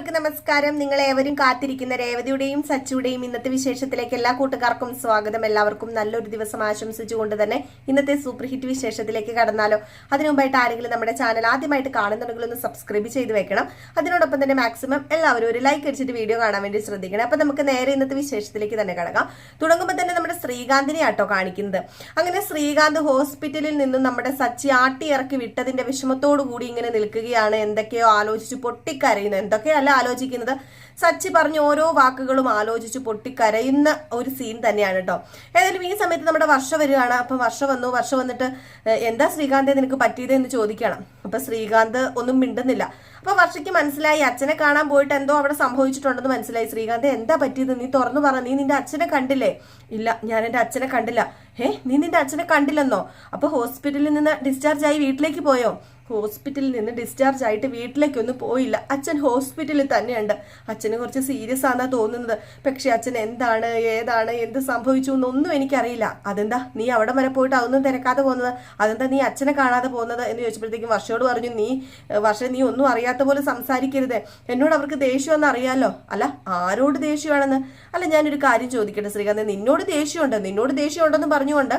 എല്ലാവർക്കും നമസ്കാരം. നിങ്ങൾ ഏവരും കാത്തിരിക്കുന്ന രേവതിയുടെയും സച്ചുയുടെയും ഇന്നത്തെ വിശേഷത്തിലേക്ക് എല്ലാ കൂട്ടുകാർക്കും സ്വാഗതം. എല്ലാവർക്കും നല്ലൊരു ദിവസം ആശംസിച്ചുകൊണ്ട് തന്നെ ഇന്നത്തെ സൂപ്പർ ഹിറ്റ് വിശേഷത്തിലേക്ക് കടന്നാലോ. അതിനു മുമ്പായിട്ട് ആരെങ്കിലും നമ്മുടെ ചാനൽ ആദ്യമായിട്ട് കാണുന്നുണ്ടെങ്കിൽ ഒന്ന് സബ്സ്ക്രൈബ് ചെയ്ത് വെക്കണം. അതിനോടൊപ്പം തന്നെ മാക്സിമം എല്ലാവരും ഒരു ലൈക്ക് അടിച്ചിട്ട് വീഡിയോ കാണാൻ വേണ്ടി ശ്രദ്ധിക്കണം. അപ്പൊ നമുക്ക് നേരെ ഇന്നത്തെ വിശേഷത്തിലേക്ക് തന്നെ കടക്കാം. തുടങ്ങുമ്പോൾ തന്നെ നമ്മുടെ ശ്രീകാന്തിനെ ആട്ടോ കാണിക്കുന്നത്. അങ്ങനെ ശ്രീകാന്ത് ഹോസ്പിറ്റലിൽ നിന്നും നമ്മുടെ സച്ചി ആട്ടി ഇറക്കി വിട്ടതിന്റെ വിഷമത്തോടു കൂടി ഇങ്ങനെ നിൽക്കുകയാണ്. എന്തൊക്കെയോ ആലോചിച്ച് പൊട്ടിക്കരയുന്നു. എന്തൊക്കെയല്ല ആലോചിക്കുന്നത്, സച്ചി പറഞ്ഞ ഓരോ വാക്കുകളും ആലോചിച്ച് പൊട്ടിക്കരയുന്ന ഒരു സീൻ തന്നെയാണ് കേട്ടോ. ഏതായാലും ഈ സമയത്ത് നമ്മുടെ വർഷ വരികയാണ്. അപ്പൊ വർഷ വന്നിട്ട് എന്താ ശ്രീകാന്തെ നിനക്ക് പറ്റിയത് എന്ന് ചോദിക്കണം. അപ്പൊ ശ്രീകാന്ത് ഒന്നും മിണ്ടുന്നില്ല. അപ്പൊ വർഷയ്ക്ക് മനസ്സിലായി, അച്ഛനെ കാണാൻ പോയിട്ട് എന്തോ അവിടെ സംഭവിച്ചിട്ടുണ്ടെന്ന് മനസ്സിലായി. ശ്രീകാന്ത് എന്താ പറ്റിയത്, നീ തുറന്നു പറ, നീ നിന്റെ അച്ഛനെ കണ്ടില്ലേ? ഇല്ല, ഞാൻ എന്റെ അച്ഛനെ കണ്ടില്ല. നീ നിന്റെ അച്ഛനെ കണ്ടില്ലെന്നോ? അപ്പൊ ഹോസ്പിറ്റലിൽ നിന്ന് ഡിസ്ചാർജ് ആയി വീട്ടിലേക്ക് പോയോ? ഹോസ്പിറ്റലിൽ നിന്ന് ഡിസ്ചാർജ് ആയിട്ട് വീട്ടിലേക്കൊന്നും പോയില്ല. അച്ഛൻ ഹോസ്പിറ്റലിൽ തന്നെയുണ്ട്. അച്ഛന് കുറച്ച് സീരിയസ് ആണെന്നാ തോന്നുന്നത്. പക്ഷെ അച്ഛൻ എന്താണ്, ഏതാണ്, എന്ത് സംഭവിച്ചു എന്നൊന്നും എനിക്കറിയില്ല. അതെന്താ നീ അവിടെ വരെ പോയിട്ട് അതൊന്നും തിരക്കാതെ പോകുന്നത്? അതെന്താ നീ അച്ഛനെ കാണാതെ പോകുന്നത് എന്ന് ചോദിച്ചപ്പോഴത്തേക്കും വർഷയോട് പറഞ്ഞു, നീ ഒന്നും അറിയാത്ത പോലെ സംസാരിക്കരുത്. എന്നോട് അവർക്ക് ദേഷ്യമെന്ന് അറിയാലോ. അല്ല, ആരോട് ദേഷ്യമാണെന്ന്? അല്ല, ഞാനൊരു കാര്യം ചോദിക്കട്ടെ ശ്രീകാന്ത്, നിന്നോട് ദേഷ്യമുണ്ടെന്ന് പറഞ്ഞുകൊണ്ട്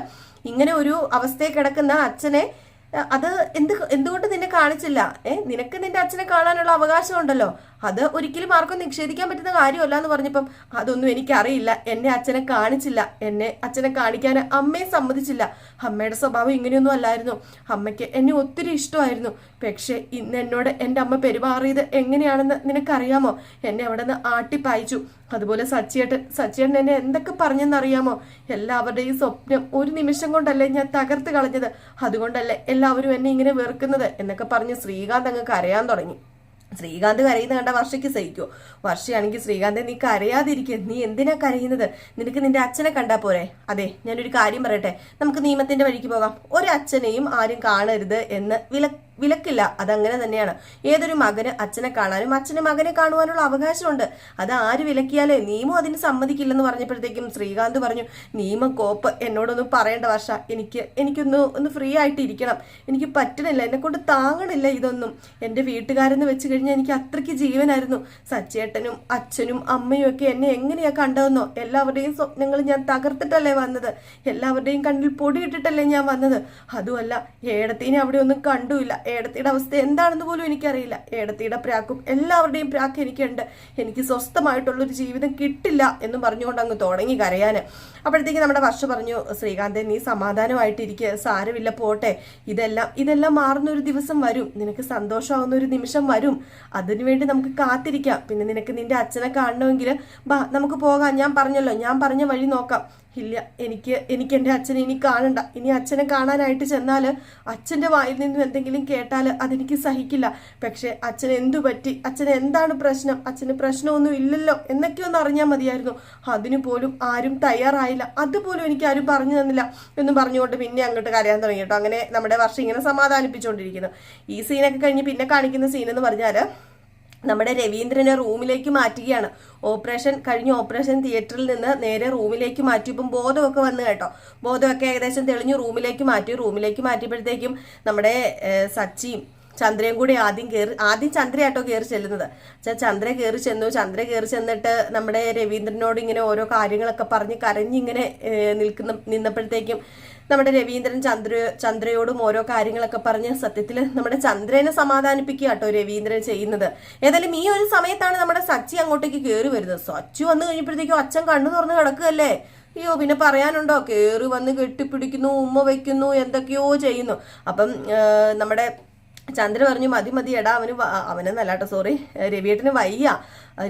ഇങ്ങനെ ഒരു അവസ്ഥയിൽ കിടക്കുന്ന അച്ഛനെ അത് എന്തുകൊണ്ട് നിന്നെ കാണിച്ചില്ല? നിനക്ക് നിന്റെ അച്ഛനെ കാണാനുള്ള അവകാശം ഉണ്ടല്ലോ. അത് ഒരിക്കലും ആർക്കും നിഷേധിക്കാൻ പറ്റുന്ന കാര്യമല്ല എന്ന് പറഞ്ഞപ്പം അതൊന്നും എനിക്കറിയില്ല, എന്നെ അച്ഛനെ കാണിച്ചില്ല, എന്നെ അച്ഛനെ കാണിക്കാൻ അമ്മയെ സമ്മതിച്ചില്ല. അമ്മയുടെ സ്വഭാവം ഇങ്ങനെയൊന്നും അല്ലായിരുന്നു. അമ്മയ്ക്ക് എന്നെ ഒത്തിരി ഇഷ്ടമായിരുന്നു. പക്ഷെ ഇന്ന് എന്നോട് എൻ്റെ അമ്മ പെരുമാറിയത് എങ്ങനെയാണെന്ന് നിനക്കറിയാമോ? എന്നെ അവിടെ നിന്ന് ആട്ടിപ്പായിച്ചു. അതുപോലെ സച്ചിയേട്ടൻ എന്നെ എന്തൊക്കെ പറഞ്ഞെന്നറിയാമോ? എല്ലാവരുടെയും സ്വപ്നം ഒരു നിമിഷം കൊണ്ടല്ലേ ഞാൻ തകർത്ത് കളഞ്ഞത്. അതുകൊണ്ടല്ലേ എല്ലാവരും എന്നെ ഇങ്ങനെ വെറുക്കുന്നത് എന്നൊക്കെ പറഞ്ഞ് ശ്രീകാന്ത് അങ്ങ് കരയാൻ തുടങ്ങി. ശ്രീകാന്ത് കരയുന്ന കണ്ട വർഷയ്ക്ക് സഹിക്കോ? വർഷയാണെങ്കിൽ ശ്രീകാന്തെ നീ കരയാതിരിക്കുക, നീ എന്തിനാ കരയുന്നത്? നിനക്ക് നിന്റെ അച്ഛനെ കണ്ടാ പോരെ? അതെ, ഞാനൊരു കാര്യം പറയട്ടെ, നമുക്ക് നിയമത്തിന്റെ വഴിക്ക് പോകാം. ഒരു അച്ഛനെയും ആരും കാണരുത് എന്ന് വിലക്കില്ല. അതങ്ങനെ തന്നെയാണ്. ഏതൊരു മകന് അച്ഛനെ കാണാനും അച്ഛന് മകനെ കാണുവാനുള്ള അവകാശമുണ്ട്. അത് ആര് വിലക്കിയാലേ നിയമം അതിന് സമ്മതിക്കില്ലെന്ന് പറഞ്ഞപ്പോഴത്തേക്കും ശ്രീകാന്ത് പറഞ്ഞു, നിയമം കോപ്പ് എന്നോടൊന്നും പറയേണ്ട വർഷ, എനിക്കൊന്ന് ഫ്രീ ആയിട്ട് ഇരിക്കണം. എനിക്ക് പറ്റണില്ല, എന്നെ കൊണ്ട് താങ്ങണില്ല ഇതൊന്നും. എൻ്റെ വീട്ടുകാരെന്ന് വെച്ച് കഴിഞ്ഞാൽ എനിക്ക് അത്രയ്ക്ക് ജീവനായിരുന്നു. സച്ചേട്ടനും അച്ഛനും അമ്മയും ഒക്കെ എന്നെ എങ്ങനെയാ കണ്ടതെന്നോ? എല്ലാവരുടെയും സ്വപ്നങ്ങൾ ഞാൻ തകർത്തിട്ടല്ലേ വന്നത്. എല്ലാവരുടെയും കണ്ണിൽ പൊടിയിട്ടിട്ടല്ലേ ഞാൻ വന്നത്. അതുമല്ല, ഏടത്തിനെ അവിടെ ഒന്നും കണ്ടുമില്ല. ഏടത്തിയുടെ അവസ്ഥ എന്താണെന്ന് പോലും എനിക്കറിയില്ല. ഏടത്തിയുടെ പ്രാക്കും എല്ലാവരുടെയും പ്രാക്ക് എനിക്കുണ്ട്. എനിക്ക് സ്വസ്ഥമായിട്ടുള്ളൊരു ജീവിതം കിട്ടില്ല എന്ന് പറഞ്ഞുകൊണ്ട് അങ്ങ് തുടങ്ങി കരയാന്. അപ്പോഴത്തേക്ക് നമ്മുടെ വർഷ പറഞ്ഞു, ശ്രീകാന്തെ നീ സമാധാനമായിട്ടിരിക്കുക, സാരമില്ല, പോട്ടെ. ഇതെല്ലാം മാറുന്ന ഒരു ദിവസം വരും. നിനക്ക് സന്തോഷമാവുന്ന ഒരു നിമിഷം വരും. അതിനുവേണ്ടി നമുക്ക് കാത്തിരിക്കാം. പിന്നെ നിനക്ക് നിന്റെ അച്ഛനെ കാണണമെങ്കിൽ നമുക്ക് പോകാം. ഞാൻ പറഞ്ഞ വഴി നോക്കാം. ഇല്ല, എനിക്ക് എൻ്റെ അച്ഛനെ ഇനി കാണണ്ട. ഇനി അച്ഛനെ കാണാനായിട്ട് ചെന്നാൽ അച്ഛൻ്റെ വായിൽ നിന്നും എന്തെങ്കിലും കേട്ടാൽ അതെനിക്ക് സഹിക്കില്ല. പക്ഷെ അച്ഛന് എന്തു പറ്റി, അച്ഛന് എന്താണ് പ്രശ്നം, അച്ഛന് പ്രശ്നമൊന്നും ഇല്ലല്ലോ എന്നൊക്കെ ഒന്ന് അറിഞ്ഞാൽ മതിയായിരുന്നു. അതിനു പോലും ആരും തയ്യാറായില്ല. അതുപോലും എനിക്ക് ആരും പറഞ്ഞു തന്നില്ല എന്നും പറഞ്ഞുകൊണ്ട് പിന്നെ അങ്ങോട്ട് കരയാൻ തുടങ്ങി കേട്ടോ. അങ്ങനെ നമ്മുടെ വർഷം ഇങ്ങനെ സമാധാനിപ്പിച്ചുകൊണ്ടിരിക്കുന്നു. ഈ സീനൊക്കെ കഴിഞ്ഞ് പിന്നെ കാണിക്കുന്ന സീൻ എന്ന് പറഞ്ഞാൽ നമ്മുടെ രവീന്ദ്രനെ റൂമിലേക്ക് മാറ്റുകയാണ്. ഓപ്പറേഷൻ തിയേറ്ററിൽ നിന്ന് നേരെ റൂമിലേക്ക് മാറ്റിയപ്പം ബോധമൊക്കെ വന്നു കേട്ടോ. ബോധമൊക്കെ ഏകദേശം തെളിഞ്ഞു റൂമിലേക്ക് മാറ്റിയപ്പോഴത്തേക്കും നമ്മുടെ സച്ചിയും ചന്ദ്രയും കൂടി ആദ്യം ചന്ദ്രയാട്ടോ കയറി ചെല്ലുന്നത്. ചന്ദ്ര കയറി ചെന്നിട്ട് നമ്മുടെ രവീന്ദ്രനോട് ഇങ്ങനെ ഓരോ കാര്യങ്ങളൊക്കെ പറഞ്ഞ് കരഞ്ഞിങ്ങനെ നിന്നപ്പോഴത്തേക്കും നമ്മുടെ രവീന്ദ്രൻ ചന്ദ്രയോടും ഓരോ കാര്യങ്ങളൊക്കെ പറഞ്ഞ് സത്യത്തിൽ നമ്മുടെ ചന്ദ്രനെ സമാധാനിപ്പിക്കുക കേട്ടോ രവീന്ദ്രൻ ചെയ്യുന്നത്. ഏതായാലും ഈ ഒരു സമയത്താണ് നമ്മുടെ സച്ചി അങ്ങോട്ടേക്ക് കയറി വരുന്നത്. സച്ചി വന്നു കഴിഞ്ഞപ്പോഴത്തേക്കും അച്ഛൻ കണ്ണു തുറന്ന് കിടക്കുകയല്ലേ. അയ്യോ, പിന്നെ പറയാനുണ്ടോ? കയറി വന്ന് കെട്ടിപ്പിടിക്കുന്നു, ഉമ്മ വയ്ക്കുന്നു, എന്തൊക്കെയോ ചെയ്യുന്നു. അപ്പം നമ്മുടെ ചന്ദ്ര പറഞ്ഞു, മതി എടാ, അവനെന്നല്ല കേട്ടോ, സോറി, രവിയേട്ടന് വയ്യ,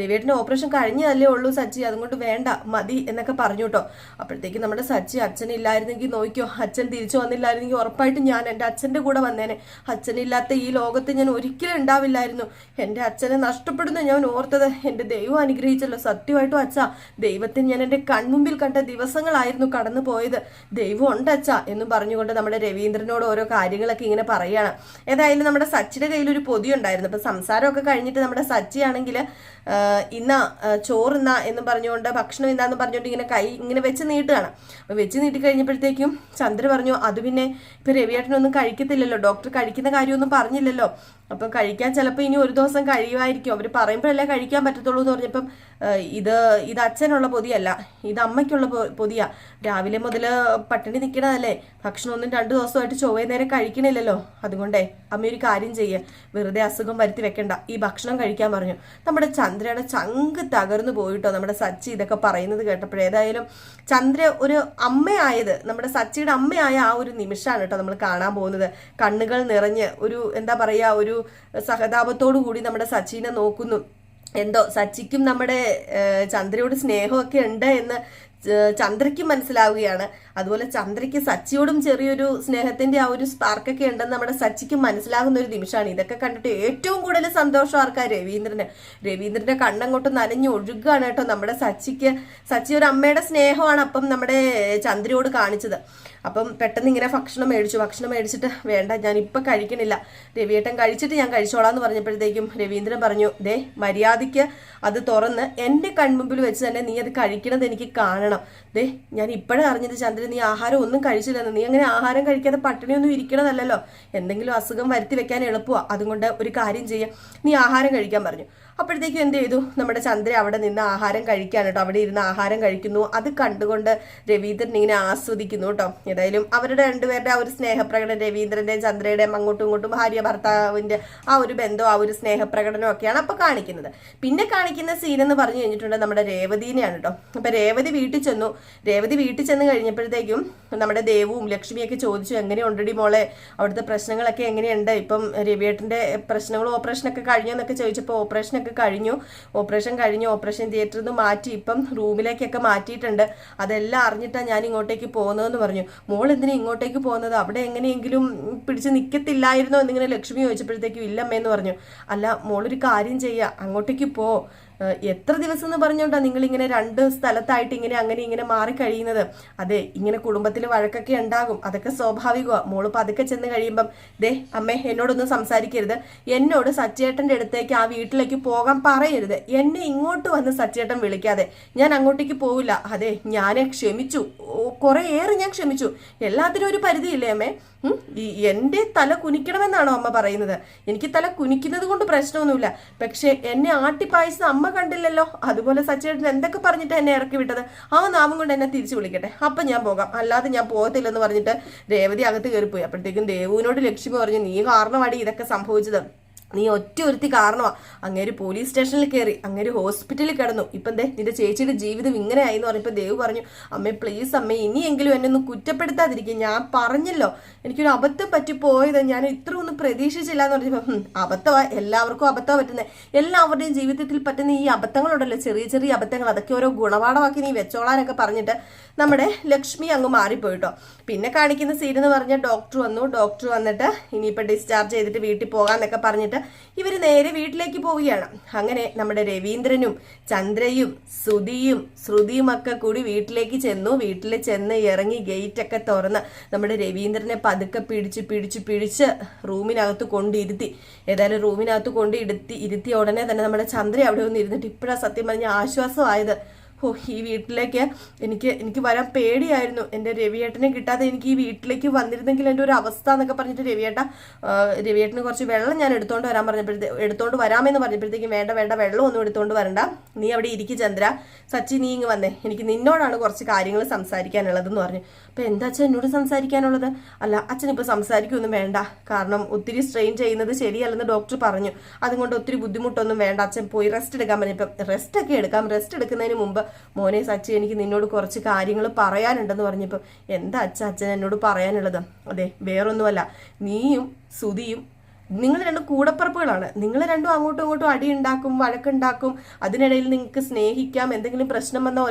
രവിയേട്ടന് ഓപ്പറേഷൻ കഴിഞ്ഞതല്ലേ ഉള്ളൂ സച്ചി, അതുകൊണ്ട് വേണ്ട, മതി എന്നൊക്കെ പറഞ്ഞു കേട്ടോ. അപ്പോഴത്തേക്ക് നമ്മുടെ സച്ചി, അച്ഛനില്ലായിരുന്നെങ്കിൽ നോക്കിയോ, അച്ഛൻ തിരിച്ചു വന്നില്ലായിരുന്നെങ്കിൽ ഉറപ്പായിട്ടും ഞാൻ എൻ്റെ അച്ഛൻ്റെ കൂടെ വന്നേനെ. അച്ഛനില്ലാത്ത ഈ ലോകത്ത് ഞാൻ ഒരിക്കലും ഉണ്ടാവില്ലായിരുന്നു. എൻ്റെ അച്ഛനെ നഷ്ടപ്പെടുന്നു ഞാൻ ഓർത്തത്. എൻ്റെ ദൈവം അനുഗ്രഹിച്ചല്ലോ. സത്യമായിട്ടും അച്ഛാ, ദൈവത്തിന് ഞാൻ എൻ്റെ കൺമുമ്പിൽ കണ്ട ദിവസങ്ങളായിരുന്നു കടന്നു പോയത്. ദൈവം ഉണ്ട് അച്ഛാ എന്നും പറഞ്ഞുകൊണ്ട് നമ്മുടെ രവീന്ദ്രനോട് ഓരോ കാര്യങ്ങളൊക്കെ ഇങ്ങനെ പറയുകയാണ്. ഏതായാലും നമ്മുടെ സച്ചിയുടെ കയ്യിൽ ഒരു പൊതി ഉണ്ടായിരുന്നു. അപ്പൊ സംസാരമൊക്കെ കഴിഞ്ഞിട്ട് നമ്മുടെ സച്ചിയാണെങ്കിൽ ഇന്ന ചോറിന്ന എന്നും പറഞ്ഞുകൊണ്ട് ഭക്ഷണം ഇന്നാന്ന് പറഞ്ഞുകൊണ്ട് ഇങ്ങനെ കൈ ഇങ്ങനെ വെച്ച് നീട്ടുകയാണ്. അപ്പൊ വെച്ച് നീട്ടി കഴിഞ്ഞപ്പോഴത്തേക്കും ചന്ദ്ര പറഞ്ഞു, അത് പിന്നെ ഇപ്പൊ രവിയേട്ടനൊന്നും കഴിക്കത്തില്ലല്ലോ, ഡോക്ടർ കഴിക്കുന്ന കാര്യമൊന്നും പറഞ്ഞില്ലല്ലോ, അപ്പൊ കഴിക്കാൻ ചിലപ്പോൾ ഇനി ഒരു ദിവസം കഴിയുമായിരിക്കും, അവർ പറയുമ്പോഴല്ലേ കഴിക്കാൻ പറ്റത്തുള്ളൂ എന്ന് പറഞ്ഞപ്പം ഇത് അച്ഛനുള്ള പൊതിയല്ല, ഇത് അമ്മയ്ക്കുള്ള പൊതിയാ, രാവിലെ മുതൽ പട്ടിണി നിൽക്കണതല്ലേ, ഭക്ഷണം ഒന്നും 2 ദിവസമായിട്ട് ചൊവ്വേ നേരം കഴിക്കണില്ലല്ലോ, അതുകൊണ്ടേ അമ്മ ഒരു കാര്യം ചെയ്യേ, വെറുതെ അസുഖം വരുത്തി വെക്കണ്ട, ഈ ഭക്ഷണം കഴിക്കാൻ പറഞ്ഞു. നമ്മുടെ ചന്ദ്രയുടെ ചങ്ക് തകർന്നു പോയിട്ടോ നമ്മുടെ സച്ചി ഇതൊക്കെ പറയുന്നത് കേട്ടപ്പോഴേ. ഏതായാലും ചന്ദ്ര ഒരു അമ്മയായത്, നമ്മുടെ സച്ചിയുടെ അമ്മയായ ആ ഒരു നിമിഷമാണ് കേട്ടോ നമ്മൾ കാണാൻ പോകുന്നത്. കണ്ണുകൾ നിറഞ്ഞ് ഒരു എന്താ പറയാ, ഒരു സഹതാപത്തോടു കൂടി നമ്മുടെ സച്ചിനെ നോക്കുന്നു. എന്തോ സച്ചിക്കും നമ്മുടെ ചന്ദ്രയോട് സ്നേഹമൊക്കെ ഉണ്ട് എന്ന് ചന്ദ്രയ്ക്ക് മനസ്സിലാവുകയാണ്. അതുപോലെ ചന്ദ്രയ്ക്ക് സച്ചിയോടും ചെറിയൊരു സ്നേഹത്തിന്റെ ആ ഒരു സ്പാർക്കൊക്കെ ഉണ്ടെന്ന് നമ്മുടെ സച്ചിക്ക് മനസ്സിലാകുന്ന ഒരു നിമിഷമാണ്. ഇതൊക്കെ കണ്ടിട്ട് ഏറ്റവും കൂടുതൽ സന്തോഷം ആർക്കാ? രവീന്ദ്രന്റെ കണ്ണങ്ങോട്ട് നനഞ്ഞു ഒഴുകുകയാണ് കേട്ടോ നമ്മുടെ സച്ചിക്ക്. സച്ചി ഒരു അമ്മയുടെ സ്നേഹമാണ് അപ്പം നമ്മുടെ ചന്ദ്രയോട് കാണിച്ചത്. അപ്പം പെട്ടെന്ന് ഇങ്ങനെ ഭക്ഷണം മേടിച്ചിട്ട് വേണ്ട, ഞാൻ ഇപ്പം കഴിക്കണില്ല, രവിയേട്ടൻ കഴിച്ചിട്ട് ഞാൻ കഴിച്ചോളാം എന്ന് പറഞ്ഞപ്പോഴത്തേക്കും രവീന്ദ്രൻ പറഞ്ഞു, ദേ മര്യാദയ്ക്ക് അത് തുറന്ന് എൻ്റെ കൺമുമ്പിൽ വെച്ച് തന്നെ നീ അത് കഴിക്കണത് എനിക്ക് കാണണം. ദേ ഞാൻ ഇപ്പോഴും അറിഞ്ഞത് ചന്ദ്രൻ, നീ ആഹാരം ഒന്നും കഴിച്ചില്ലെന്ന്. നീ അങ്ങനെ ആഹാരം കഴിക്കാതെ പട്ടിണിയൊന്നും ഇരിക്കണതല്ലോ, എന്തെങ്കിലും അസുഖം വരുത്തി വെക്കാൻ എളുപ്പമാണ്, അതുകൊണ്ട് ഒരു കാര്യം ചെയ്യാം, നീ ആഹാരം കഴിക്കാൻ പറഞ്ഞു. അപ്പോഴത്തേക്കും എന്ത് ചെയ്തു, നമ്മുടെ ചന്ദ്ര അവിടെ നിന്ന് ആഹാരം കഴിക്കാൻ കേട്ടോ, അവിടെ ഇരുന്ന് ആഹാരം കഴിക്കുന്നു. അത് കണ്ടുകൊണ്ട് രവീന്ദ്രൻ ഇങ്ങനെ ആസ്വദിക്കുന്നു കേട്ടോ. ഏതായാലും അവരുടെ രണ്ടുപേരുടെ ആ ഒരു സ്നേഹപ്രകടനം, രവീന്ദ്രന്റെയും ചന്ദ്രയുടെയും അങ്ങോട്ടും ഇങ്ങോട്ടും ഭാര്യ ഭർത്താവിന്റെ ആ ഒരു ബന്ധവും ആ ഒരു സ്നേഹപ്രകടനവും ഒക്കെയാണ് അപ്പൊ കാണിക്കുന്നത്. പിന്നെ കാണിക്കുന്ന സീൻ എന്ന് പറഞ്ഞു കഴിഞ്ഞിട്ടുണ്ടെങ്കിൽ നമ്മുടെ രേവതിനെയാണ് കേട്ടോ. അപ്പൊ രേവതി വീട്ടിൽ ചെന്ന് കഴിഞ്ഞപ്പോഴത്തേക്കും നമ്മുടെ ദേവും ലക്ഷ്മിയൊക്കെ ചോദിച്ചു, എങ്ങനെയുണ്ടടി മോളെ, അവിടുത്തെ പ്രശ്നങ്ങളൊക്കെ എങ്ങനെയുണ്ട്, ഇപ്പം രവിയേട്ടന്റെ പ്രശ്നങ്ങളും ഓപ്പറേഷനൊക്കെ കഴിഞ്ഞു എന്നൊക്കെ ചോദിച്ചപ്പോൾ ഓപ്പറേഷൻ കഴിഞ്ഞു, ഓപ്പറേഷൻ തിയേറ്ററിൽ നിന്ന് മാറ്റി ഇപ്പം റൂമിലേക്കൊക്കെ മാറ്റിയിട്ടുണ്ട്, അതെല്ലാം അറിഞ്ഞിട്ടാണ് ഞാൻ ഇങ്ങോട്ടേക്ക് പോകുന്നതെന്ന് പറഞ്ഞു. മോൾ എന്തിനാ ഇങ്ങോട്ടേക്ക് പോകുന്നത്, അവിടെ എങ്ങനെയെങ്കിലും പിടിച്ച് നിൽക്കത്തില്ലായിരുന്നോ എന്നിങ്ങനെ ലക്ഷ്മി ചോദിച്ചപ്പോഴത്തേക്കും ഇല്ലമ്മേന്ന് പറഞ്ഞു. അല്ല മോളൊരു കാര്യം ചെയ്യുക, അങ്ങോട്ടേക്ക് പോ, എത്ര ദിവസം എന്ന് പറഞ്ഞോണ്ടാ നിങ്ങൾ ഇങ്ങനെ 2 സ്ഥലത്തായിട്ട് ഇങ്ങനെ മാറിക്കഴിയുന്നത്. അതെ, ഇങ്ങനെ കുടുംബത്തിൽ വഴക്കൊക്കെ ഉണ്ടാകും, അതൊക്കെ സ്വാഭാവികമാണ്. മോള് പതുക്കെ ചെന്ന് കഴിയുമ്പം, ദേ അമ്മേ എന്നോടൊന്നും സംസാരിക്കരുത്, എന്നോട് സച്ചേട്ടന്റെ അടുത്തേക്ക് ആ വീട്ടിലേക്ക് പോകാൻ പറയരുത്, എന്നെ ഇങ്ങോട്ട് വന്ന് സച്ചേട്ടൻ വിളിക്കാതെ ഞാൻ അങ്ങോട്ടേക്ക് പോവില്ല. അതെ ഞാൻ ക്ഷമിച്ചു, കുറേയേറെ ഞാൻ ക്ഷമിച്ചു, എല്ലാത്തിനും ഒരു പരിധിയില്ലേ അമ്മേ, എന്റെ തല കുനിക്കണമെന്നാണോ അമ്മ പറയുന്നത്? എനിക്ക് തല കുനിക്കുന്നത് കൊണ്ട് പ്രശ്നമൊന്നുമില്ല, പക്ഷെ എന്നെ ആട്ടിപ്പായസം അമ്മ കണ്ടില്ലല്ലോ, അതുപോലെ സച്ചേട്ടൻ എന്തൊക്കെ പറഞ്ഞിട്ട് എന്നെ ഇറക്കി വിട്ടത്, ആ നാമം കൊണ്ട് എന്നെ തിരിച്ചു വിളിക്കട്ടെ, അപ്പൊ ഞാൻ പോകാം, അല്ലാതെ ഞാൻ പോകത്തില്ലെന്ന് പറഞ്ഞിട്ട് രേവതി അകത്ത് കയറിപ്പോയി. അപ്പോഴത്തേക്കും ദേവുവിനോട് ലക്ഷ്മി പറഞ്ഞു, നീ കാരണമാടി ഇതൊക്കെ സംഭവിച്ചത്, നീ ഒരുത്തി കാരണമാ, അങ്ങേര് പോലീസ് സ്റ്റേഷനിൽ കയറി, അങ്ങേര് ഹോസ്പിറ്റലിൽ കിടന്നു, ഇപ്പം ദേ നിന്റെ ചേച്ചിയുടെ ജീവിതം ഇങ്ങനെ ആയി എന്ന് പറഞ്ഞപ്പോൾ ദേവ് പറഞ്ഞു, അമ്മേ പ്ലീസ് അമ്മേ ഇനിയെങ്കിലും എന്നെ ഒന്ന് കുറ്റപ്പെടുത്താതിരിക്കും, ഞാൻ പറഞ്ഞല്ലോ എനിക്കൊരു അബദ്ധം പറ്റിപ്പോയത്, ഞാൻ ഇത്ര ഒന്നും പ്രതീക്ഷിച്ചില്ല എന്ന് പറഞ്ഞപ്പോൾ അബദ്ധമാ, എല്ലാവർക്കും അബദ്ധമാണ് പറ്റുന്നത്, എല്ലാവരുടെയും ജീവിതത്തിൽ പറ്റുന്ന ഈ അബദ്ധങ്ങളുണ്ടല്ലോ, ചെറിയ ചെറിയ അബദ്ധങ്ങൾ, അതൊക്കെ ഓരോ ഗുണപാഠമാക്കി നീ വെച്ചോളാനൊക്കെ പറഞ്ഞിട്ട് നമ്മുടെ ലക്ഷ്മി അങ്ങ് മാറിപ്പോയിട്ടോ. പിന്നെ കാണിക്കുന്ന സീൻ എന്ന് പറഞ്ഞാൽ ഡോക്ടർ വന്നിട്ട് ഇനിയിപ്പോൾ ഡിസ്ചാർജ് ചെയ്തിട്ട് വീട്ടിൽ പോകാന്നൊക്കെ പറഞ്ഞിട്ട് ഇവർ നേരെ വീട്ടിലേക്ക് പോവുകയാണ്. അങ്ങനെ നമ്മുടെ രവീന്ദ്രനും ചന്ദ്രയും സുധിയും ശ്രുതിയും ഒക്കെ കൂടി വീട്ടിലേക്ക് ചെന്നു. വീട്ടിൽ ചെന്ന് ഇറങ്ങി ഗേറ്റ് ഒക്കെ തുറന്ന് നമ്മുടെ രവീന്ദ്രനെ പതുക്കെ പിടിച്ച് റൂമിനകത്ത് കൊണ്ടിരുത്തി. ഏതായാലും റൂമിനകത്ത് ഇരുത്തിയ ഉടനെ തന്നെ നമ്മുടെ ചന്ദ്ര അവിടെ ഒന്ന് ഇരുന്നിട്ട് ഇപ്പോഴാണ് സത്യം പറഞ്ഞ ആശ്വാസമായത്. ഈ വീട്ടിലേക്ക് എനിക്ക് വരാൻ പേടിയായിരുന്നു, എൻ്റെ രവിയേട്ടനെ കിട്ടാതെ എനിക്ക് ഈ വീട്ടിലേക്ക് വന്നിരുന്നെങ്കിൽ എൻ്റെ ഒരു അവസ്ഥ എന്നൊക്കെ പറഞ്ഞിട്ട് രവിയേട്ടന് കുറച്ച് വെള്ളം ഞാൻ എടുത്തോണ്ട് വരാമെന്ന് പറഞ്ഞപ്പോഴത്തേക്കും വേണ്ട വെള്ളം ഒന്നും എടുത്തോണ്ട് വരണ്ട, നീ അവിടെ ഇരിക്കും ചന്ദ്ര, സച്ചി നീ ഇങ്ങ് വന്നേ, എനിക്ക് നിന്നോടാണ് കുറച്ച് കാര്യങ്ങൾ സംസാരിക്കാനുള്ളതെന്ന് പറഞ്ഞു. അപ്പോൾ എന്താ അച്ഛൻ എന്നോട് സംസാരിക്കാനുള്ളത്? അല്ല അച്ഛൻ ഇപ്പോൾ സംസാരിക്കൊന്നും വേണ്ട, കാരണം ഒത്തിരി സ്ട്രെയിൻ ചെയ്യുന്നത് ശരിയല്ലെന്ന് ഡോക്ടർ പറഞ്ഞു, അതുകൊണ്ട് ഒത്തിരി ബുദ്ധിമുട്ടൊന്നും വേണ്ട, അച്ഛൻ പോയി റെസ്റ്റ് എടുക്കാൻ പറഞ്ഞപ്പം റെസ്റ്റ് എടുക്കുന്നതിന് മുമ്പ് മോനെ സച്ചി എനിക്ക് നിന്നോട് കുറച്ച് കാര്യങ്ങൾ പറയാനുണ്ടെന്ന് പറഞ്ഞപ്പോൾ എന്താ അച്ഛൻ എന്നോട് പറയാനുള്ളത്? അതെ വേറൊന്നുമല്ല, നീയും സുധിയും നിങ്ങൾ രണ്ടും കൂടപ്പറപ്പുകളാണ്, നിങ്ങൾ രണ്ടും അങ്ങോട്ടും ഇങ്ങോട്ടും അടിയുണ്ടാക്കും, വഴക്കുണ്ടാക്കും, അതിനിടയിൽ നിങ്ങൾക്ക് സ്നേഹിക്കാം, എന്തെങ്കിലും പ്രശ്നം വന്നാൽ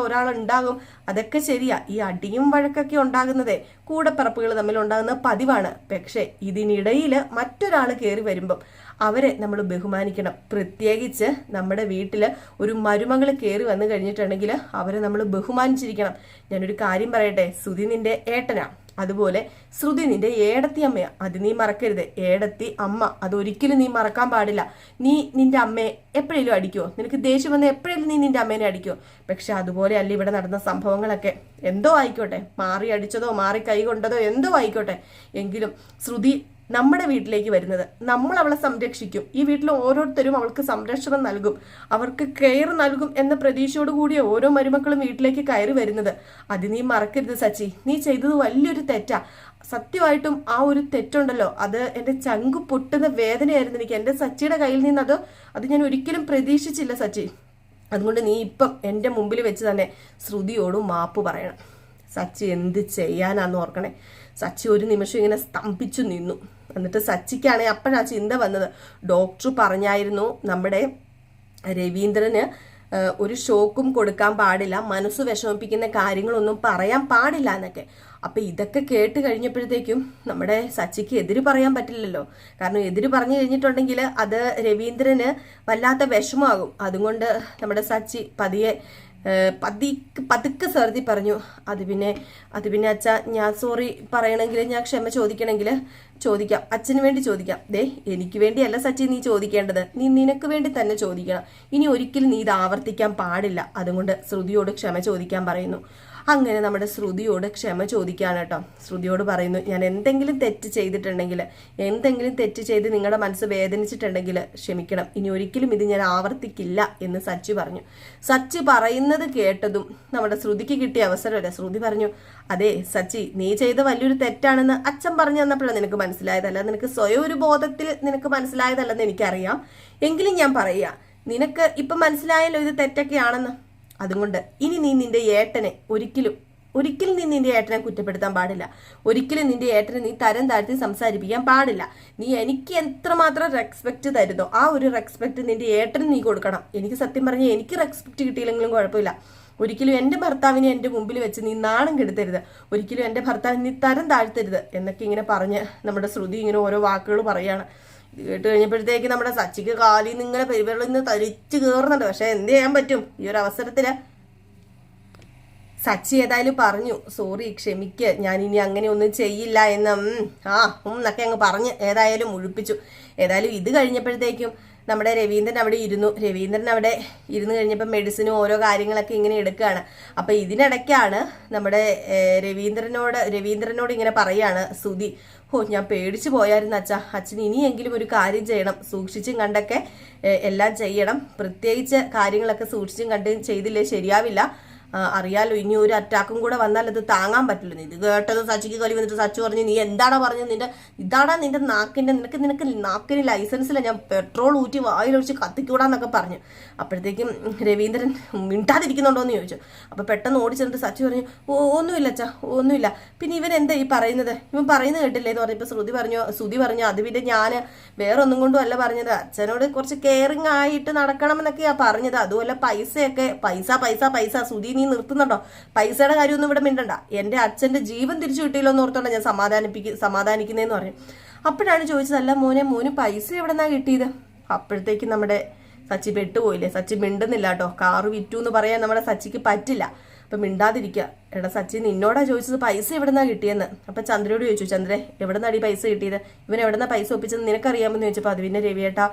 ഒരാളുണ്ടാകും, അതൊക്കെ ശരിയാ. ഈ അടിയും വഴക്കൊക്കെ ഉണ്ടാകുന്നതേ കൂടപ്പറപ്പുകൾ തമ്മിൽ ഉണ്ടാകുന്ന പതിവാണ്. പക്ഷെ ഇതിനിടയിൽ മറ്റൊരാൾ കയറി വരുമ്പം അവരെ നമ്മൾ ബഹുമാനിക്കണം. പ്രത്യേകിച്ച് നമ്മുടെ വീട്ടിൽ ഒരു മരുമകൾ കയറി വന്നു കഴിഞ്ഞിട്ടുണ്ടെങ്കിൽ അവരെ നമ്മൾ ബഹുമാനിച്ചിരിക്കണം. ഞാനൊരു കാര്യം പറയട്ടെ, സുധി നിന്റെ ഏട്ടനാ, അതുപോലെ ശ്രുതി നിന്റെ ഏടത്തി അമ്മയാ, അത് നീ മറക്കരുത്. ഏടത്തി അമ്മ അതൊരിക്കലും നീ മറക്കാൻ പാടില്ല. നീ നിന്റെ അമ്മയെ എപ്പോഴേലും അടിക്കുമോ? നിനക്ക് ദേഷ്യം വന്ന് എപ്പോഴേലും നീ നിന്റെ അമ്മേനെ അടിക്കുമോ? പക്ഷെ അതുപോലെ അല്ല ഇവിടെ നടന്ന സംഭവങ്ങളൊക്കെ. എന്തോ ആയിക്കോട്ടെ, മാറി അടിച്ചതോ മാറി കൈ കൊണ്ടതോ എന്തോ ആയിക്കോട്ടെ, എങ്കിലും ശ്രുതി നമ്മുടെ വീട്ടിലേക്ക് വരുന്നത്, നമ്മൾ അവളെ സംരക്ഷിക്കും. ഈ വീട്ടിൽ ഓരോരുത്തരും അവൾക്ക് സംരക്ഷണം നൽകും, അവർക്ക് കെയർ നൽകും എന്ന പ്രതീക്ഷയോട് കൂടിയ ഓരോ മരുമക്കളും വീട്ടിലേക്ക് കയറി വരുന്നത്. അത് നീ മറക്കരുത് സച്ചി. നീ ചെയ്തത് വലിയൊരു തെറ്റാ. സത്യമായിട്ടും ആ ഒരു തെറ്റുണ്ടല്ലോ, അത് എൻ്റെ ചങ്കു പൊട്ടുന്ന വേദനയായിരുന്നു എനിക്ക്. എൻ്റെ സച്ചിയുടെ കയ്യിൽ നിന്ന് അത് ഞാൻ ഒരിക്കലും പ്രതീക്ഷിച്ചില്ല സച്ചി. അതുകൊണ്ട് നീ ഇപ്പം എൻ്റെ മുമ്പിൽ വെച്ച് തന്നെ ശ്രുതിയോട് മാപ്പ് പറയണം. സച്ചി എന്ത് ചെയ്യാനാന്ന് ഓർക്കണേ. സച്ചി ഒരു നിമിഷം ഇങ്ങനെ സ്തംഭിച്ചു നിന്നു. എന്നിട്ട് സച്ചിക്കാണെങ്കിൽ അപ്പോഴാ ചിന്ത വന്നത്, ഡോക്ടർ പറഞ്ഞായിരുന്നു നമ്മുടെ രവീന്ദ്രന് ഒരു ഷോക്കും കൊടുക്കാൻ പാടില്ല, മനസ്സ് വിഷമിപ്പിക്കുന്ന കാര്യങ്ങളൊന്നും പറയാൻ പാടില്ല എന്നൊക്കെ. അപ്പൊ ഇതൊക്കെ കേട്ട് കഴിഞ്ഞപ്പോഴത്തേക്കും നമ്മുടെ സച്ചിക്ക് എതിര് പറയാൻ പറ്റില്ലല്ലോ. കാരണം എതിര് പറഞ്ഞു കഴിഞ്ഞിട്ടുണ്ടെങ്കിൽ അത് രവീന്ദ്രന് വല്ലാത്ത വിഷമമാകും. അതുകൊണ്ട് നമ്മുടെ സച്ചി പതുക്കെ സർദി പറഞ്ഞു, അത് പിന്നെ അച്ഛ, ഞാൻ സോറി പറയണമെങ്കിൽ, ഞാൻ ക്ഷമ ചോദിക്കണമെങ്കിൽ ചോദിക്കാം, അച്ഛന് വേണ്ടി ചോദിക്കാം. എനിക്ക് വേണ്ടിയല്ല സച്ചി നീ ചോദിക്കേണ്ടത്, നീ നിനക്ക് വേണ്ടി തന്നെ ചോദിക്കണം. ഇനി ഒരിക്കലും നീ ഇത് ആവർത്തിക്കാൻ പാടില്ല. അതുകൊണ്ട് ശ്രുതിയോട് ക്ഷമ ചോദിക്കാൻ പറയുന്നു. അങ്ങനെ നമ്മുടെ ശ്രുതിയോട് ക്ഷമ ചോദിക്കുകയാണ് കേട്ടോ. ശ്രുതിയോട് പറയുന്നു, ഞാൻ എന്തെങ്കിലും തെറ്റ് ചെയ്തിട്ടുണ്ടെങ്കിൽ, എന്തെങ്കിലും തെറ്റ് ചെയ്ത് നിങ്ങളുടെ മനസ്സ് വേദനിച്ചിട്ടുണ്ടെങ്കിൽ ക്ഷമിക്കണം. ഇനി ഒരിക്കലും ഇത് ഞാൻ ആവർത്തിക്കില്ല എന്ന് സച്ചി പറഞ്ഞു. സച്ചി പറയുന്നത് കേട്ടതും നമ്മുടെ ശ്രുതിക്ക് കിട്ടിയ അവസരമല്ല. ശ്രുതി പറഞ്ഞു, അതെ സച്ചി, നീ ചെയ്ത വലിയൊരു തെറ്റാണെന്ന് അച്ഛൻ പറഞ്ഞു തന്നപ്പോഴാണ് നിനക്ക് മനസ്സിലായതല്ല, നിനക്ക് സ്വയം ഒരു ബോധത്തിൽ നിനക്ക് മനസ്സിലായതല്ലെന്ന് എനിക്കറിയാം. എങ്കിലും ഞാൻ പറയുക, നിനക്ക് ഇപ്പം മനസ്സിലായല്ലോ ഇത് തെറ്റൊക്കെയാണെന്ന്. അതുകൊണ്ട് ഇനി നീ നിന്റെ ഏട്ടനെ ഒരിക്കലും നീ നിന്റെ ഏട്ടനെ കുറ്റപ്പെടുത്താൻ പാടില്ല. ഒരിക്കലും നിന്റെ ഏട്ടനെ നീ തരം താഴ്ത്തി സംസാരിപ്പിക്കാൻ പാടില്ല. നീ എനിക്ക് എത്രമാത്രം റെസ്പെക്ട് തരുന്നോ ആ ഒരു റെസ്പെക്ട് നിന്റെ ഏട്ടന് നീ കൊടുക്കണം. എനിക്ക് സത്യം പറഞ്ഞാൽ എനിക്ക് റെസ്പെക്ട് കിട്ടിയില്ലെങ്കിലും കുഴപ്പമില്ല. ഒരിക്കലും എൻ്റെ ഭർത്താവിനെ എൻ്റെ മുമ്പിൽ വെച്ച് നീ നാണം കെടുത്തരുത്, ഒരിക്കലും എൻ്റെ ഭർത്താവിനെ നീ തരം താഴ്ത്തരുത് എന്നൊക്കെ ഇങ്ങനെ പറഞ്ഞ് നമ്മുടെ ശ്രുതി ഇങ്ങനെ ഓരോ വാക്കുകൾ പറയാണ്. ഇത് കേട്ട് കഴിഞ്ഞപ്പോഴത്തേക്ക് നമ്മുടെ സച്ചിക്ക് കാലിൽ നിന്ന് ഇങ്ങനെ പെരുവിരലിൽ നിന്ന് തരിച്ചു കയറുന്നുണ്ട്. പക്ഷെ എന്ത് ചെയ്യാൻ പറ്റും, ഈ ഒരു അവസരത്തില് സച്ചി ഏതായാലും പറഞ്ഞു, സോറി ക്ഷമിക്ക്, ഞാൻ ഇനി അങ്ങനെ ഒന്നും ചെയ്യില്ല എന്ന് എന്നൊക്കെ അങ്ങ് പറഞ്ഞ് ഏതായാലും മുഴിപ്പിച്ചു. ഏതായാലും ഇത് കഴിഞ്ഞപ്പോഴത്തേക്കും നമ്മുടെ രവീന്ദ്രൻ അവിടെ ഇരുന്നു. രവീന്ദ്രൻ അവിടെ ഇരുന്ന് കഴിഞ്ഞപ്പോൾ മെഡിസിനും ഓരോ കാര്യങ്ങളൊക്കെ ഇങ്ങനെ എടുക്കുകയാണ്. അപ്പൊ ഇതിനിടയ്ക്കാണ് നമ്മുടെ രവീന്ദ്രനോട് ഇങ്ങനെ പറയാണ് ശ്രുതി, ഞാൻ പേടിച്ചു പോയായിരുന്നു അച്ഛാ, അച്ഛൻ ഇനിയെങ്കിലും ഒരു കാര്യം ചെയ്യണം, സൂക്ഷിച്ചും കണ്ടൊക്കെ എല്ലാം ചെയ്യണം, പ്രത്യേകിച്ച് കാര്യങ്ങളൊക്കെ സൂക്ഷിച്ചും കണ്ടും ചെയ്തില്ലേ ശരിയാവില്ല. അറിയാലോ, ഇനി ഒരു അറ്റാക്കും കൂടെ വന്നാൽ അത് താങ്ങാൻ പറ്റില്ല. ഇത് കേട്ടത് സച്ചിക്ക് കളി വന്നിട്ട് സച്ചു പറഞ്ഞു, നീ എന്താടാ പറഞ്ഞത്, ഇതാടാ നിന്റെ നാക്കിന്റെ, നിനക്ക് നാക്കിന് ലൈസൻസില്ല, ഞാൻ പെട്രോൾ ഊറ്റി വായിലൊഴിച്ച് കത്തിക്കൂടാന്നൊക്കെ പറഞ്ഞു. അപ്പോഴത്തേക്കും രവീന്ദ്രൻ മിണ്ടാതിരിക്കുന്നുണ്ടോ എന്ന് ചോദിച്ചു. അപ്പൊ പെട്ടെന്ന് ഓടിച്ചെന്നിട്ട് സച്ചു പറഞ്ഞു, ഒന്നുമില്ല അച്ഛാ, ഒന്നുമില്ല. പിന്നെ ഇവൻ എന്താ ഈ പറയുന്നത്, ഇവൻ പറയുന്നത് കേട്ടില്ലേ എന്ന് പറഞ്ഞപ്പോൾ ശ്രുതി പറഞ്ഞു അത് പിന്നെ ഞാൻ വേറെ ഒന്നും കൊണ്ടും അല്ല പറഞ്ഞത്, അച്ഛനോട് കുറച്ച് കെയറിങ് ആയിട്ട് നടക്കണം എന്നൊക്കെയാ പറഞ്ഞത്. അതുപോലെ പൈസ ശ്രുതി നീ നിർത്തുന്നുണ്ടോ, പൈസയുടെ കാര്യമൊന്നും ഇവിടെ മിണ്ടണ്ട, എന്റെ അച്ഛന്റെ ജീവൻ തിരിച്ചു കിട്ടിയില്ലോ എന്ന് ഓർത്തോണ്ട ഞാൻ സമാധാനിക്കുന്നതെന്ന് പറഞ്ഞു. അപ്പോഴാണ് ചോദിച്ചത്, അല്ല മോന് പൈസ എവിടെന്നാ കിട്ടിയത്? അപ്പോഴത്തേക്കും നമ്മുടെ സച്ചി പെട്ടുപോയില്ലേ. സച്ചി മിണ്ടുന്നില്ല കേട്ടോ. കാറ് വിറ്റു എന്ന് പറയാൻ നമ്മുടെ സച്ചിക്ക് പറ്റില്ല. അപ്പൊ മിണ്ടാതിരിക്കുക. എടാ സച്ചി, നിന്നോടാ ചോദിച്ചത് പൈസ എവിടെന്നാ കിട്ടിയെന്ന്. അപ്പൊ ചന്ദ്രയോട് ചോദിച്ചു, ചന്ദ്രേ എവിടെന്നാടി പൈസ കിട്ടിയത്, ഇവൻ എവിടെന്നാ പൈസ ഒപ്പിച്ചത് നിനക്കറിയാമെന്ന് ചോദിച്ചപ്പോൾ അത് പിന്നെ രവിയേട്ടാ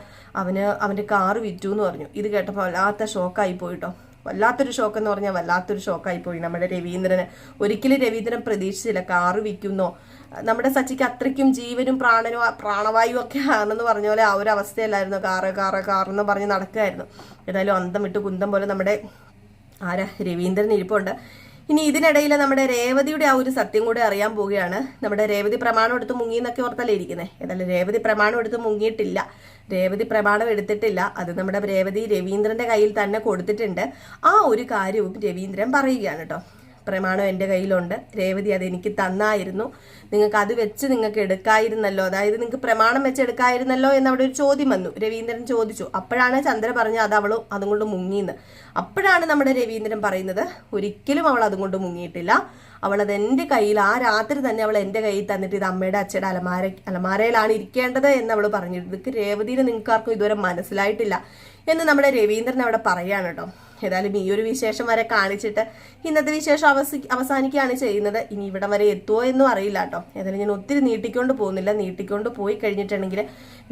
അവന്റെ കാറ് വിറ്റു എന്ന് പറഞ്ഞു. ഇത് കേട്ടപ്പോൾ വല്ലാത്ത ഷോക്കായി പോയിട്ടോ. വല്ലാത്തൊരു ഷോക്ക് എന്ന് പറഞ്ഞാൽ വല്ലാത്തൊരു ഷോക്കായി പോയി നമ്മുടെ രവീന്ദ്രന്. ഒരിക്കലും രവീന്ദ്രൻ പ്രതീക്ഷിച്ചില്ല കാറ് വിൽക്കുന്നോ. നമ്മുടെ സച്ചിക്ക് അത്രയ്ക്കും ജീവനും പ്രാണവായു ഒക്കെ ആണെന്ന് പറഞ്ഞ പോലെ ആ ഒരു അവസ്ഥയല്ലായിരുന്നു. കാറെന്ന് പറഞ്ഞ് നടക്കുകയായിരുന്നു. ഏതായാലും അന്തം വിട്ട് കുന്തം പോലെ നമ്മുടെ രവീന്ദ്രൻ ഇരിപ്പുണ്ട്. ഇനി ഇതിനിടയിൽ നമ്മുടെ രേവതിയുടെ ആ ഒരു സത്യം കൂടെ അറിയാൻ പോവുകയാണ്. നമ്മുടെ രേവതി പ്രമാണം എടുത്ത് മുങ്ങി എന്നൊക്കെ ഓർത്തല്ലേ ഇരിക്കുന്നത്. ഏതായാലും രേവതി പ്രമാണം എടുത്ത് മുങ്ങിയിട്ടില്ല, രേവതി പ്രമാണം എടുത്തിട്ടില്ല. അത് നമ്മുടെ രവീന്ദ്രന്റെ കയ്യിൽ തന്നെ കൊടുത്തിട്ടുണ്ട്. ആ ഒരു കാര്യവും രവീന്ദ്രൻ പറയുകയാണ് കേട്ടോ. പ്രമാണം എൻ്റെ കയ്യിലുണ്ട്, രേവതി അതെനിക്ക് തന്നായിരുന്നു, നിങ്ങൾക്ക് അത് വെച്ച് നിങ്ങൾക്ക് എടുക്കായിരുന്നല്ലോ, അതായത് നിങ്ങൾക്ക് പ്രമാണം വെച്ച് എടുക്കായിരുന്നല്ലോ എന്ന് അവിടെ ഒരു ചോദ്യം വന്നു. രവീന്ദ്രൻ ചോദിച്ചു. അപ്പോഴാണ് ചന്ദ്ര പറഞ്ഞത് അത് അവൾ അതും കൊണ്ട് മുങ്ങിയെന്ന്. അപ്പോഴാണ് നമ്മുടെ രവീന്ദ്രൻ പറയുന്നത് ഒരിക്കലും അവൾ അതും കൊണ്ട് മുങ്ങിയിട്ടില്ല, അവൾ അത് എൻ്റെ കയ്യിൽ ആ രാത്രി തന്നെ അവൾ എൻ്റെ കയ്യിൽ തന്നിട്ട് ഇത് അമ്മയുടെ അച്ഛയുടെ അലമാരയിലാണ് ഇരിക്കേണ്ടത് എന്ന് അവൾ പറഞ്ഞിട്ട് ഇത് രേവതിനെ നിങ്ങൾക്കാർക്കും ഇതുവരെ മനസ്സിലായിട്ടില്ല എന്ന് നമ്മുടെ രവീന്ദ്രൻ അവിടെ പറയാണ് കേട്ടോ. ഏതായാലും ഈ ഒരു വിശേഷം വരെ കാണിച്ചിട്ട് ഇന്നത്തെ വിശേഷം അവസാനിക്കുകയാണ് ചെയ്യുന്നത്. ഇനി ഇവിടെ വരെ എത്തുമോ എന്നും അറിയില്ല കേട്ടോ. ഏതായാലും ഞാൻ ഒത്തിരി നീട്ടിക്കൊണ്ട് പോകുന്നില്ല. നീട്ടിക്കൊണ്ട് പോയി കഴിഞ്ഞിട്ടുണ്ടെങ്കിൽ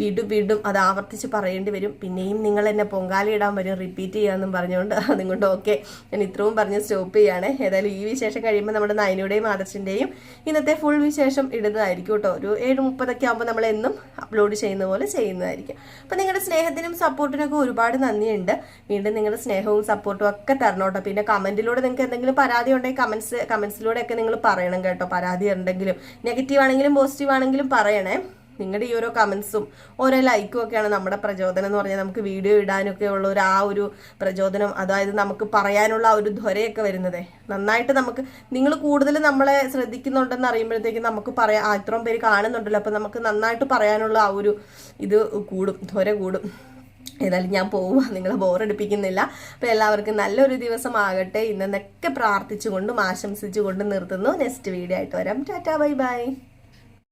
വീണ്ടും വീണ്ടും അത് ആവർത്തിച്ച് പറയേണ്ടി വരും. പിന്നെയും നിങ്ങൾ എന്നെ പൊങ്കാലയിടാൻ വരും, റിപ്പീറ്റ് ചെയ്യാമെന്നും പറഞ്ഞുകൊണ്ട് അതുകൊണ്ട് ഓക്കെ ഞാൻ ഇത്രയും പറഞ്ഞ് സ്റ്റോപ്പ് ചെയ്യാണ്. ഏതായാലും ഈ വിശേഷം കഴിയുമ്പോൾ നമ്മുടെ നയനയുടെയും ആദർശിൻ്റെയും ഇന്നത്തെ ഫുൾ വിശേഷം ഇടുന്നതായിരിക്കും കേട്ടോ. ഒരു 7:30 ആകുമ്പോൾ നമ്മൾ എന്നും അപ്ലോഡ് ചെയ്യുന്ന പോലെ ചെയ്യുന്നതായിരിക്കും. അപ്പം നിങ്ങളുടെ സ്നേഹത്തിനും സപ്പോർട്ടിനൊക്കെ ഒരുപാട് നന്ദിയുണ്ട്. വീണ്ടും നിങ്ങളുടെ സ്നേഹവും സപ്പോർട്ടും ഒക്കെ തരണോട്ടോ. പിന്നെ കമന്റിലൂടെ നിങ്ങൾക്ക് എന്തെങ്കിലും പരാതി ഉണ്ടെങ്കിൽ കമന്റ്സിലൂടെ ഒക്കെ നിങ്ങൾ പറയണം കേട്ടോ. പരാതി ഉണ്ടെങ്കിലും നെഗറ്റീവ് ആണെങ്കിലും പോസിറ്റീവ് ആണെങ്കിലും പറയണേ. നിങ്ങളുടെ ഈ ഓരോ കമന്റ്സും ഓരോ ലൈക്കും ഒക്കെയാണ് നമ്മുടെ പ്രചോദനം എന്ന് പറഞ്ഞാൽ നമുക്ക് വീഡിയോ ഇടാനൊക്കെ ഉള്ള ഒരു പ്രചോദനം, അതായത് നമുക്ക് പറയാനുള്ള ആ ഒരു ധ്വരയൊക്കെ വരുന്നതേ നന്നായിട്ട് നമുക്ക് നിങ്ങൾ കൂടുതൽ നമ്മളെ ശ്രദ്ധിക്കുന്നുണ്ടെന്ന് അറിയുമ്പോഴത്തേക്കും നമുക്ക് പറയാം ഇത്രയും പേര് കാണുന്നുണ്ടല്ലോ, അപ്പം നമുക്ക് നന്നായിട്ട് പറയാനുള്ള ആ ഒരു ഇത് കൂടും, ധ്വര കൂടും. ഏതായാലും ഞാൻ പോവുക, നിങ്ങളെ ബോറടിപ്പിക്കുന്നില്ല. അപ്പം എല്ലാവർക്കും നല്ലൊരു ദിവസം ആകട്ടെ ഇന്നൊക്കെ പ്രാർത്ഥിച്ചുകൊണ്ടും ആശംസിച്ചുകൊണ്ടും നിർത്തുന്നു. നെക്സ്റ്റ് വീഡിയോ ആയിട്ട് വരാം. Tata bye bye.